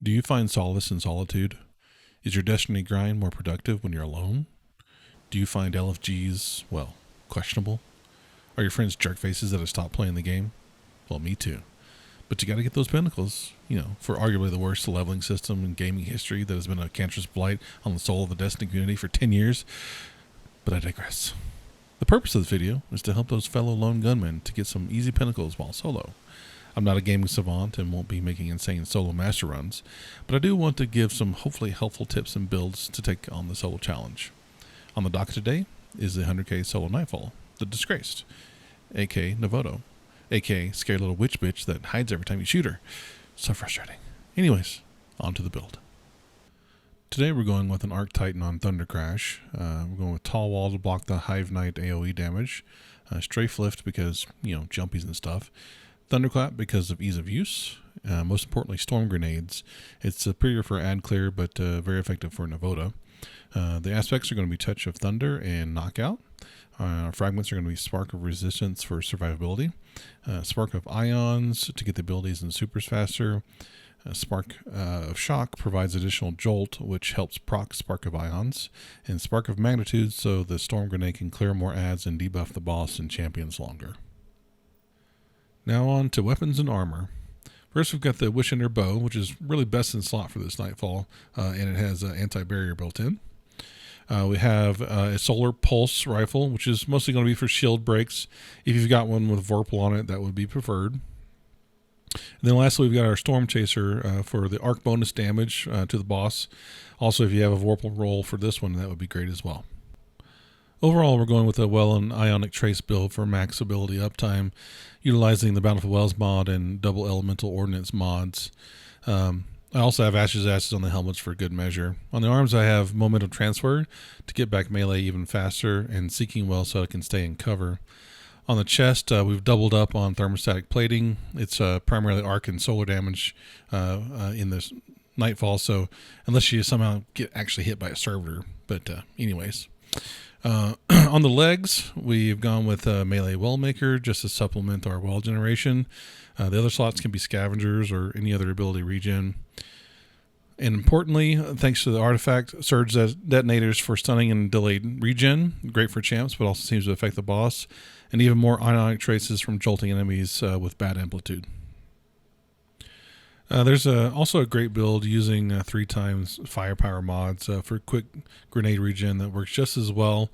Do you find solace in solitude? Is your destiny grind more productive when you're alone? Do you find LFGs, well, questionable? Are your friends jerk faces that have stopped playing the game? Well, me too. But you gotta get those pinnacles, for arguably the worst leveling system in gaming history that has been a cancerous blight on the soul of the Destiny community for 10 years. But I digress. The purpose of this video is to help those fellow lone gunmen to get some easy pinnacles while solo. I'm not a gaming savant and won't be making insane solo master runs, but I do want to give some hopefully helpful tips and builds to take on the solo challenge. On the docket today is the 100K solo Nightfall, the Disgraced, aka Novoto, aka scary little witch bitch that hides every time you shoot her. So frustrating. Anyways, on to the build. Today we're going with an Arc Titan on Thunder Crash. We're going with Tall Wall to block the Hive Knight AoE damage, Strafe Lift because, jumpies and stuff, Thunderclap because of ease of use, most importantly Storm Grenades. It's superior for ad clear but very effective for Novoto. The aspects are going to be Touch of Thunder and Knockout. Fragments are going to be Spark of Resistance for survivability, Spark of Ions to get the abilities and supers faster, Spark of Shock provides additional Jolt, which helps proc Spark of Ions, and Spark of Magnitude so the Storm Grenade can clear more ads and debuff the boss and champions longer. Now on to weapons and armor. First we've got the Wishender Bow, which is really best in slot for this Nightfall, and it has anti-barrier built in. We have a Solar Pulse Rifle, which is mostly going to be for shield breaks. If you've got one with Vorpal on it, that would be preferred. And then lastly, we've got our Storm Chaser for the arc bonus damage to the boss. Also, if you have a Vorpal roll for this one, that would be great as well. Overall, we're going with a Well and Ionic Trace build for max ability uptime, utilizing the Bountiful Wells mod and double elemental ordnance mods. I also have Ashes on the helmets for good measure. On the arms, I have Momentum Transfer to get back melee even faster, and Seeking Well so I can stay in cover. On the chest, we've doubled up on thermostatic plating. It's primarily arc and solar damage in this Nightfall, so unless you somehow get actually hit by a servitor. But anyways. On the legs, we've gone with Melee Wellmaker just to supplement our well generation. The other slots can be Scavengers or any other ability regen. And importantly, thanks to the artifact, Surge Detonators for stunning and delayed regen. Great for champs, but also seems to affect the boss. And even more Ionic Traces from jolting enemies with bad amplitude. There's also a great build using 3x firepower mods for quick grenade regen that works just as well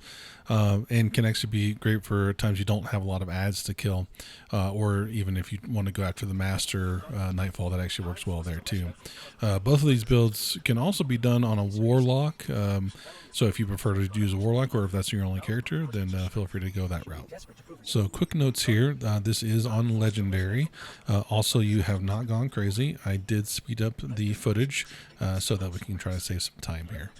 and can actually be great for times you don't have a lot of ads to kill, or even if you want to go after the master Nightfall, that actually works well there too. Both of these builds can also be done on a warlock, so if you prefer to use a warlock or if that's your only character, then feel free to go that route. So quick notes here, this is on legendary. Also, you have not gone crazy. I did speed up the footage so that we can try to save some time here.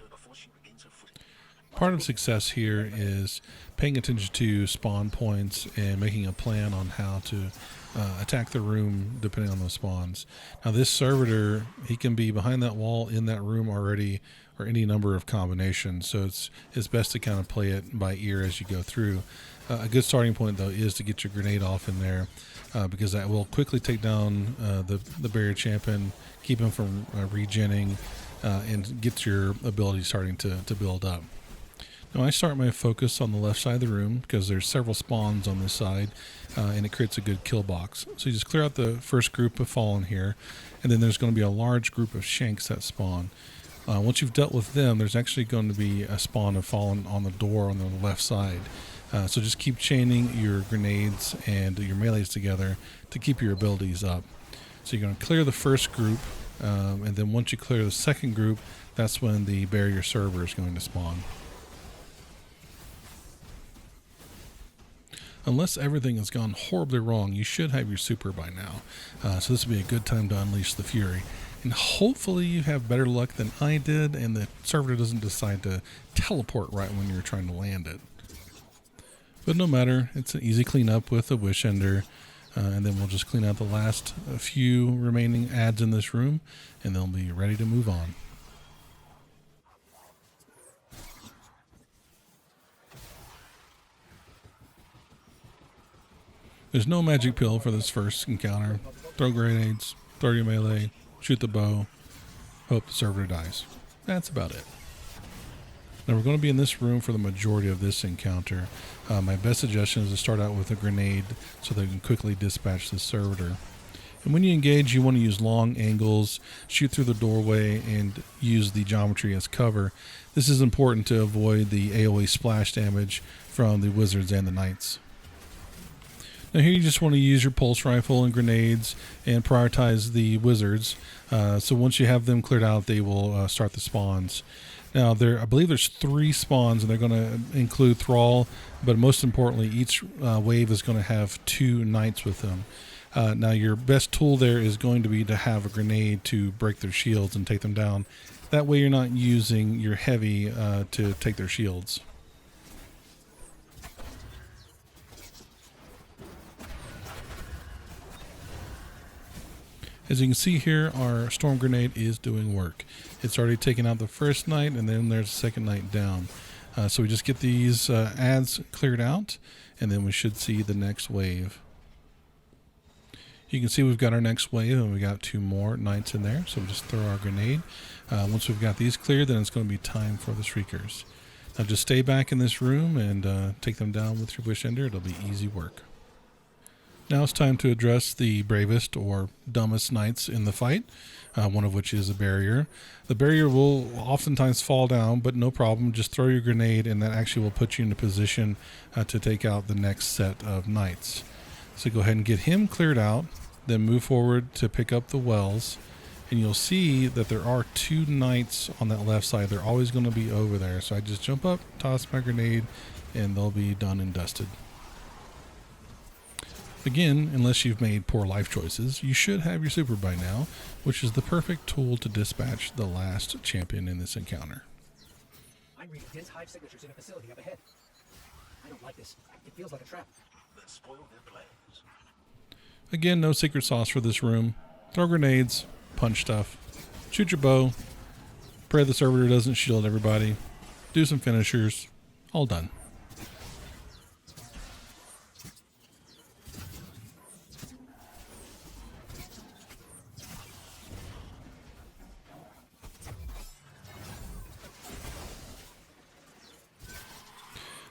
Part of success here is paying attention to spawn points and making a plan on how to attack the room depending on those spawns. Now this servitor, he can be behind that wall in that room already, or any number of combinations, so it's best to kind of play it by ear as you go through. A good starting point though is to get your grenade off in there because that will quickly take down the barrier champion, keep him from regenning, and get your ability starting to build up. Now I start my focus on the left side of the room because there's several spawns on this side and it creates a good kill box. So you just clear out the first group of Fallen here, and then there's going to be a large group of Shanks that spawn. Once you've dealt with them, there's actually going to be a spawn of Fallen on the door on the left side. So just keep chaining your grenades and your melees together to keep your abilities up. So you're going to clear the first group, and then once you clear the second group, that's when the barrier server is going to spawn. Unless everything has gone horribly wrong, you should have your super by now. So this would be a good time to unleash the fury. And hopefully you have better luck than I did and the server doesn't decide to teleport right when you're trying to land it. But no matter, it's an easy cleanup with a Wishender. And then we'll just clean out the last few remaining ads in this room and they'll be ready to move on. There's no magic pill for this first encounter. Throw grenades, throw your melee, shoot the bow, Hope the servitor dies. That's about it. Now we're going to be in this room for the majority of this encounter. My best suggestion is to start out with a grenade so they can quickly dispatch the servitor. And when you engage, you want to use long angles, shoot through the doorway, and use the geometry as cover. This is important to avoid the AoE splash damage from the wizards and the knights. Now here you just want to use your pulse rifle and grenades and prioritize the wizards. So once you have them cleared out, they will start the spawns. Now I believe there's 3 spawns, and they're going to include Thrall, but most importantly, each wave is going to have 2 knights with them. Now your best tool there is going to be to have a grenade to break their shields and take them down. That way you're not using your heavy to take their shields. As you can see here, our storm grenade is doing work. It's already taken out the first knight, and then there's a second knight down. So we just get these ads cleared out, and then we should see the next wave. You can see we've got our next wave, and we got 2 more knights in there. So we just throw our grenade. Once we've got these cleared, then it's going to be time for the shriekers. Now just stay back in this room and take them down with your wish ender. It'll be easy work. Now it's time to address the bravest or dumbest knights in the fight, one of which is a barrier. The barrier will oftentimes fall down, but no problem. Just throw your grenade, and that actually will put you in a position to take out the next set of knights. So go ahead and get him cleared out, then move forward to pick up the wells, and you'll see that there are 2 knights on that left side. They're always going to be over there. So I just jump up, toss my grenade, and they'll be done and dusted. Again, unless you've made poor life choices, you should have your super by now, which is the perfect tool to dispatch the last champion in this encounter. I'm reading dense hive signatures in a facility up ahead. I don't like this. It feels like a trap. Let's spoil their plans. Again, no secret sauce for this room. Throw grenades, punch stuff, shoot your bow, pray the servitor doesn't shield everybody, do some finishers, all done.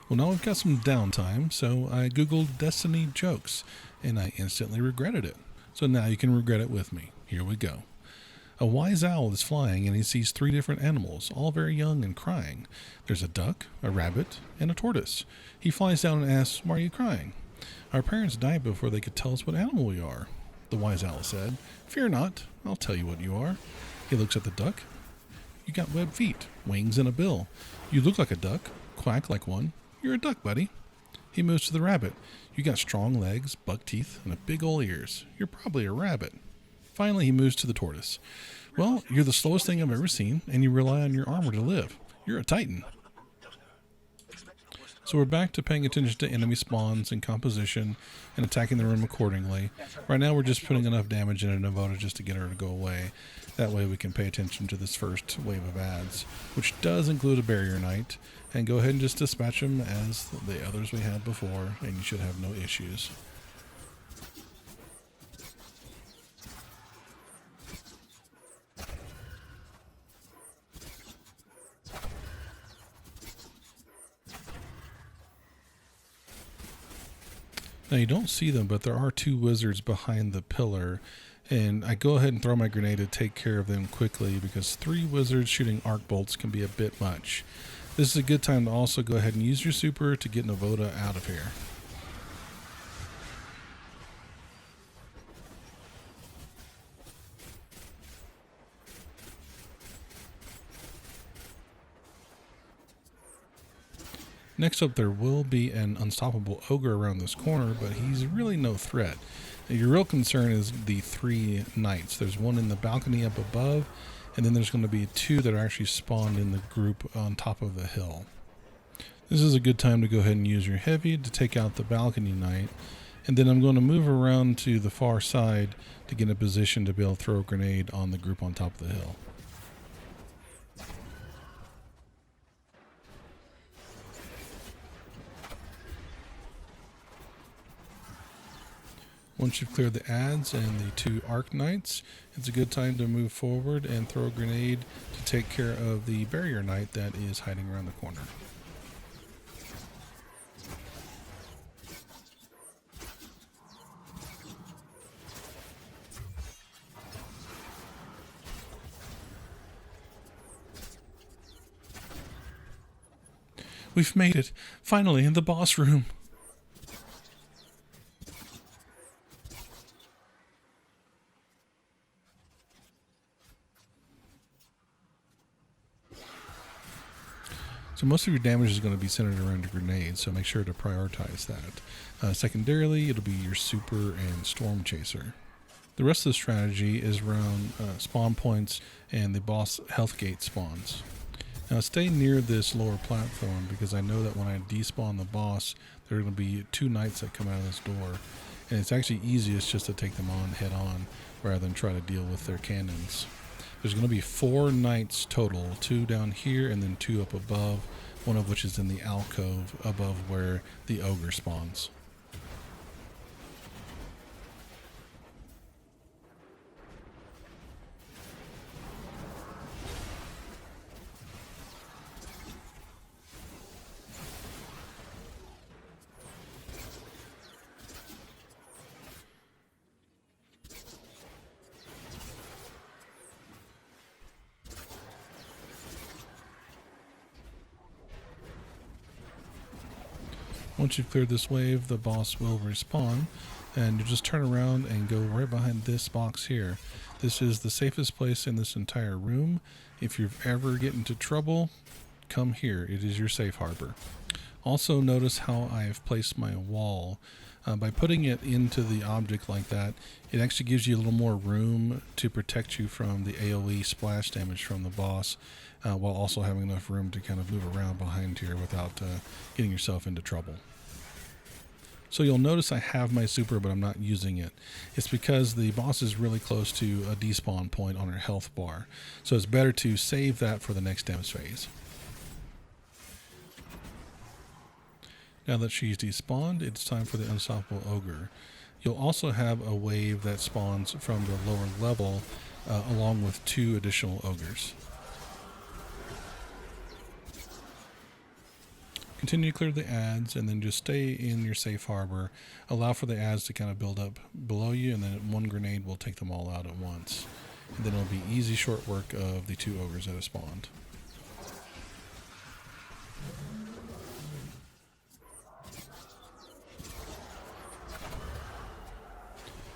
Well, now we've got some downtime, so I googled Destiny jokes, and I instantly regretted it. So now you can regret it with me. Here we go. A wise owl is flying, and he sees 3 different animals, all very young and crying. There's a duck, a rabbit, and a tortoise. He flies down and asks, "Why are you crying?" "Our parents died before they could tell us what animal we are." The wise owl said, "Fear not, I'll tell you what you are." He looks at the duck. "You got webbed feet, wings, and a bill. You look like a duck, quack like one. You're a duck, buddy." He moves to the rabbit. "You got strong legs, buck teeth, and a big ol' ears. You're probably a rabbit." Finally, he moves to the tortoise. "Well, you're the slowest thing I've ever seen, and you rely on your armor to live. You're a titan." So we're back to paying attention to enemy spawns and composition and attacking the room accordingly. Right now we're just putting enough damage in a Navota just to get her to go away. That way we can pay attention to this first wave of ads, which does include a barrier knight, and go ahead and just dispatch them as the others we had before, and you should have no issues. Now you don't see them, but there are 2 wizards behind the pillar, and I go ahead and throw my grenade to take care of them quickly because 3 wizards shooting arc bolts can be a bit much. This is a good time to also go ahead and use your super to get Navota out of here. Next up, there will be an unstoppable ogre around this corner, but he's really no threat. Your real concern is the 3 knights. There's one in the balcony up above, and then there's going to be 2 that are actually spawned in the group on top of the hill. This is a good time to go ahead and use your heavy to take out the balcony knight, and then I'm going to move around to the far side to get in a position to be able to throw a grenade on the group on top of the hill. Once you've cleared the ads and the 2 Arc Knights, it's a good time to move forward and throw a grenade to take care of the Barrier Knight that is hiding around the corner. We've made it! Finally, in the boss room! So most of your damage is going to be centered around your grenades, so make sure to prioritize that. Secondarily, it'll be your super and storm chaser. The rest of the strategy is around spawn points and the boss health gate spawns. Now stay near this lower platform because I know that when I despawn the boss, there are going to be 2 knights that come out of this door. And it's actually easiest just to take them on head on rather than try to deal with their cannons. There's going to be 4 knights total, 2 down here and then 2 up above, one of which is in the alcove above where the ogre spawns. Once you've cleared this wave, the boss will respawn, and you just turn around and go right behind this box here. This is the safest place in this entire room. If you ever get into trouble, come here. It is your safe harbor. Also notice how I have placed my wall. By putting it into the object like that, it actually gives you a little more room to protect you from the AoE splash damage from the boss, while also having enough room to kind of move around behind here without getting yourself into trouble. So you'll notice I have my super, but I'm not using it. It's because the boss is really close to a despawn point on her health bar. So it's better to save that for the next damage phase. Now that she's despawned, it's time for the Unstoppable Ogre. You'll also have a wave that spawns from the lower level, along with 2 additional ogres. Continue to clear the ads and then just stay in your safe harbor. Allow for the ads to kind of build up below you, and then 1 grenade will take them all out at once. And then it'll be easy short work of the 2 ogres that have spawned.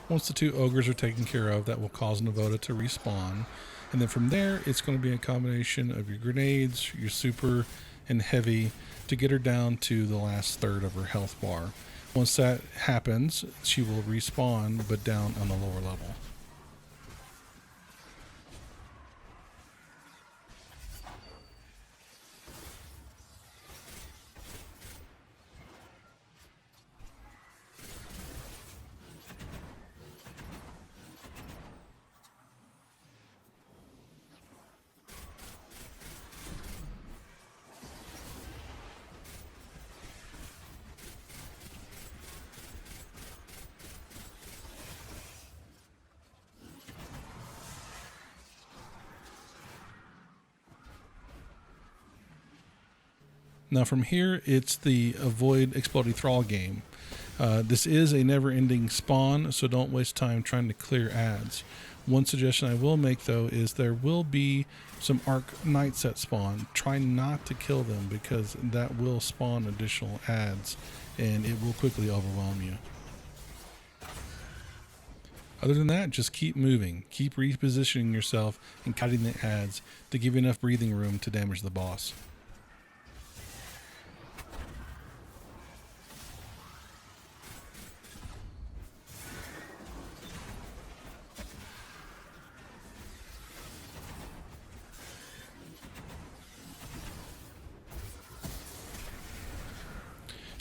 Once the 2 ogres are taken care of, that will cause Navoda to respawn. And then from there, it's going to be a combination of your grenades, your super, and heavy to get her down to the last third of her health bar. Once that happens, she will respawn, but down on the lower level. Now from here, it's the Avoid Exploding Thrall game. This is a never-ending spawn, so don't waste time trying to clear ads. One suggestion I will make, though, is there will be some Arc Knights that spawn. Try not to kill them because that will spawn additional ads, and it will quickly overwhelm you. Other than that, just keep moving. Keep repositioning yourself and cutting the ads to give you enough breathing room to damage the boss.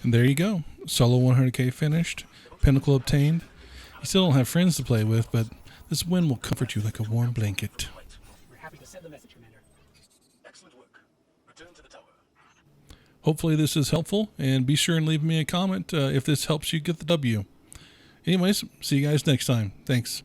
And there you go. Solo 100K finished. Pinnacle obtained. You still don't have friends to play with, but this win will comfort you like a warm blanket. We're happy to send the message, Commander. Excellent work. Return to the tower. Hopefully this is helpful, and be sure and leave me a comment if this helps you get the W. Anyways, see you guys next time. Thanks.